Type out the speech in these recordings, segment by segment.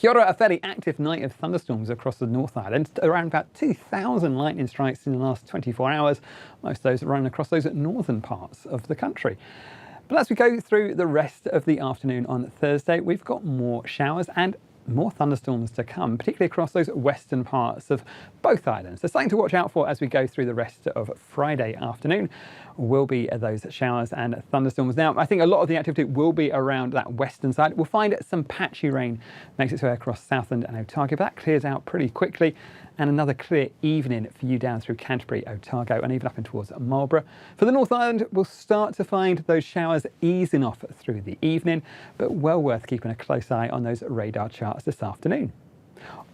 Kia ora, a fairly active night of thunderstorms across the North Island. Around about 2,000 lightning strikes in the last 24 hours. Most of those running across those northern parts of the country. But as we go through the rest of the afternoon on Thursday, we've got more showers and more thunderstorms to come, particularly across those western parts of both islands. So something to watch out for as we go through the rest of Friday afternoon will be those showers and thunderstorms. Now, I think a lot of the activity will be around that western side. We'll find some patchy rain makes its way across Southland and Otago, but that clears out pretty quickly. And another clear evening for you down through Canterbury, Otago, and even up in towards Marlborough. For the North Island, we'll start to find those showers easing off through the evening, but well worth keeping a close eye on those radar charts this afternoon.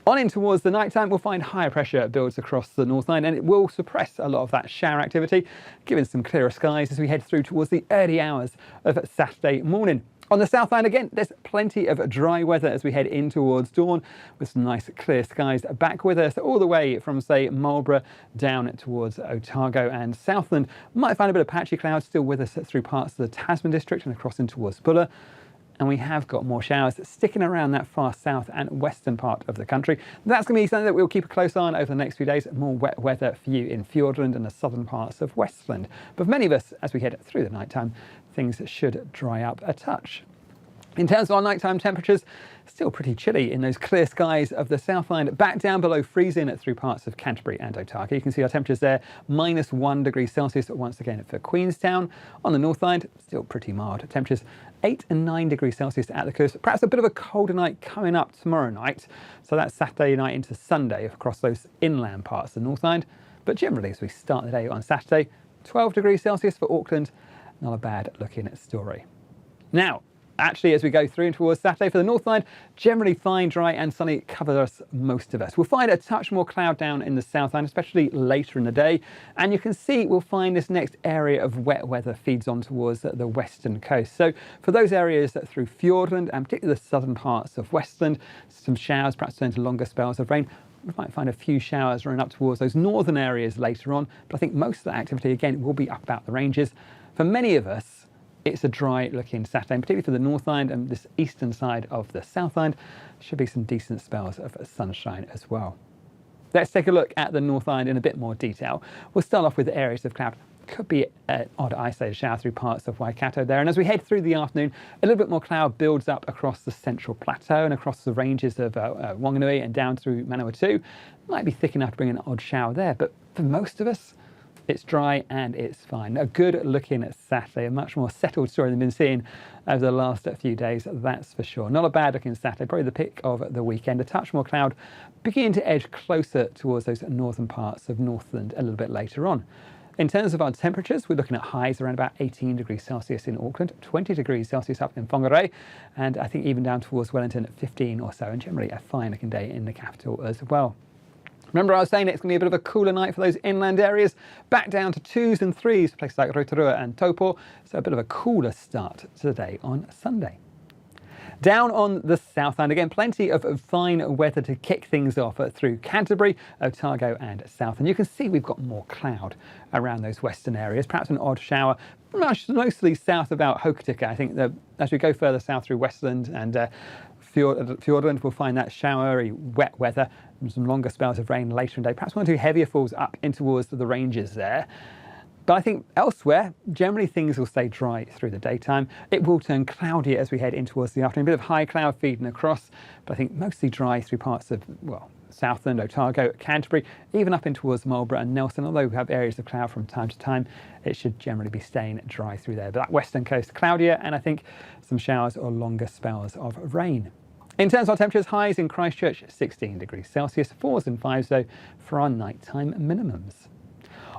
On in towards the night time, we'll find higher pressure builds across the North Island, and it will suppress a lot of that shower activity, giving some clearer skies as we head through towards the early hours of Saturday morning. On the South Island again, there's plenty of dry weather as we head in towards dawn, with some nice clear skies back with us all the way from, say, Marlborough down towards Otago and Southland. Might find a bit of patchy clouds still with us through parts of the Tasman district and across in towards Buller. And we have got more showers sticking around that far south and western part of the country. That's going to be something that we'll keep a close eye on over the next few days. More wet weather for you in Fiordland and the southern parts of Westland. But for many of us, as we head through the night time, things should dry up a touch. In terms of our nighttime temperatures, still pretty chilly in those clear skies of the South Island, back down below freezing through parts of Canterbury and Otago. You can see our temperatures there, -1 degree Celsius once again for Queenstown. On the North Island, still pretty mild temperatures, 8 and 9 degrees Celsius at the coast. Perhaps a bit of a colder night coming up tomorrow night. So that's Saturday night into Sunday across those inland parts of the North Island. But generally, as we start the day on Saturday, 12 degrees Celsius for Auckland. Not a bad looking story. Now, actually, as we go through towards Saturday for the North Island, generally fine, dry and sunny covers most of us. We'll find a touch more cloud down in the South Island, especially later in the day. And you can see we'll find this next area of wet weather feeds on towards the western coast. So for those areas through Fiordland and particularly the southern parts of Westland, some showers, perhaps turn to longer spells of rain. We might find a few showers running up towards those northern areas later on. But I think most of the activity, again, will be up about the ranges. For many of us, it's a dry looking Saturday, and particularly for the North Island and this eastern side of the South Island, should be some decent spells of sunshine as well. Let's take a look at the North Island in a bit more detail. We'll start off with areas of cloud. Could be an odd isolated shower through parts of Waikato there. And as we head through the afternoon, a little bit more cloud builds up across the central plateau and across the ranges of Wanganui and down through Manawatu. Might be thick enough to bring an odd shower there, but for most of us, it's dry and it's fine. A good looking Saturday, a much more settled story than we've been seeing over the last few days, that's for sure. Not a bad looking Saturday, probably the pick of the weekend. A touch more cloud beginning to edge closer towards those northern parts of Northland a little bit later on. In terms of our temperatures, we're looking at highs around about 18 degrees Celsius in Auckland, 20 degrees Celsius up in Whangarei, and I think even down towards Wellington at 15 or so, and generally a fine looking day in the capital as well. Remember I was saying it's going to be a bit of a cooler night for those inland areas, back down to 2s and 3s for places like Rotorua and Taupo, so a bit of a cooler start to the day on Sunday. Down on the South Island, again, plenty of fine weather to kick things off through Canterbury, Otago and South. And you can see we've got more cloud around those western areas, perhaps an odd shower, mostly south about Hokitika. I think that as we go further south through Westland and Fiordland, we'll find that showery, wet weather and some longer spells of rain later in the day. Perhaps one or two heavier falls up in towards the ranges there. But I think elsewhere, generally things will stay dry through the daytime. It will turn cloudier as we head in towards the afternoon. A bit of high cloud feeding across, but I think mostly dry through parts of, well, Southland, Otago, Canterbury, even up in towards Marlborough and Nelson. Although we have areas of cloud from time to time, it should generally be staying dry through there. But that western coast cloudier, and I think some showers or longer spells of rain. In terms of our temperatures, highs in Christchurch, 16 degrees Celsius, 4s and 5s though for our nighttime minimums.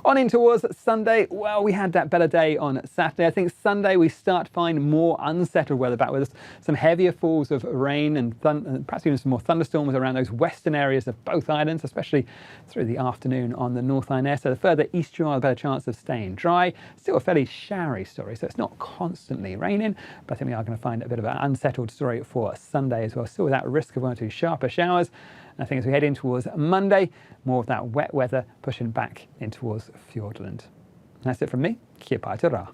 On in towards Sunday, well, we had that better day on Saturday. I think Sunday we start to find more unsettled weather back with us. Some heavier falls of rain and perhaps even some more thunderstorms around those western areas of both islands, especially through the afternoon on the North Island there. So the further east you are, the better chance of staying dry. Still a fairly showery story, so it's not constantly raining, but I think we are going to find a bit of an unsettled story for Sunday as well. Still with that risk of one or two sharper showers. I think as we head in towards Monday, more of that wet weather pushing back in towards Fiordland. And that's it from me. Kia pai te rā.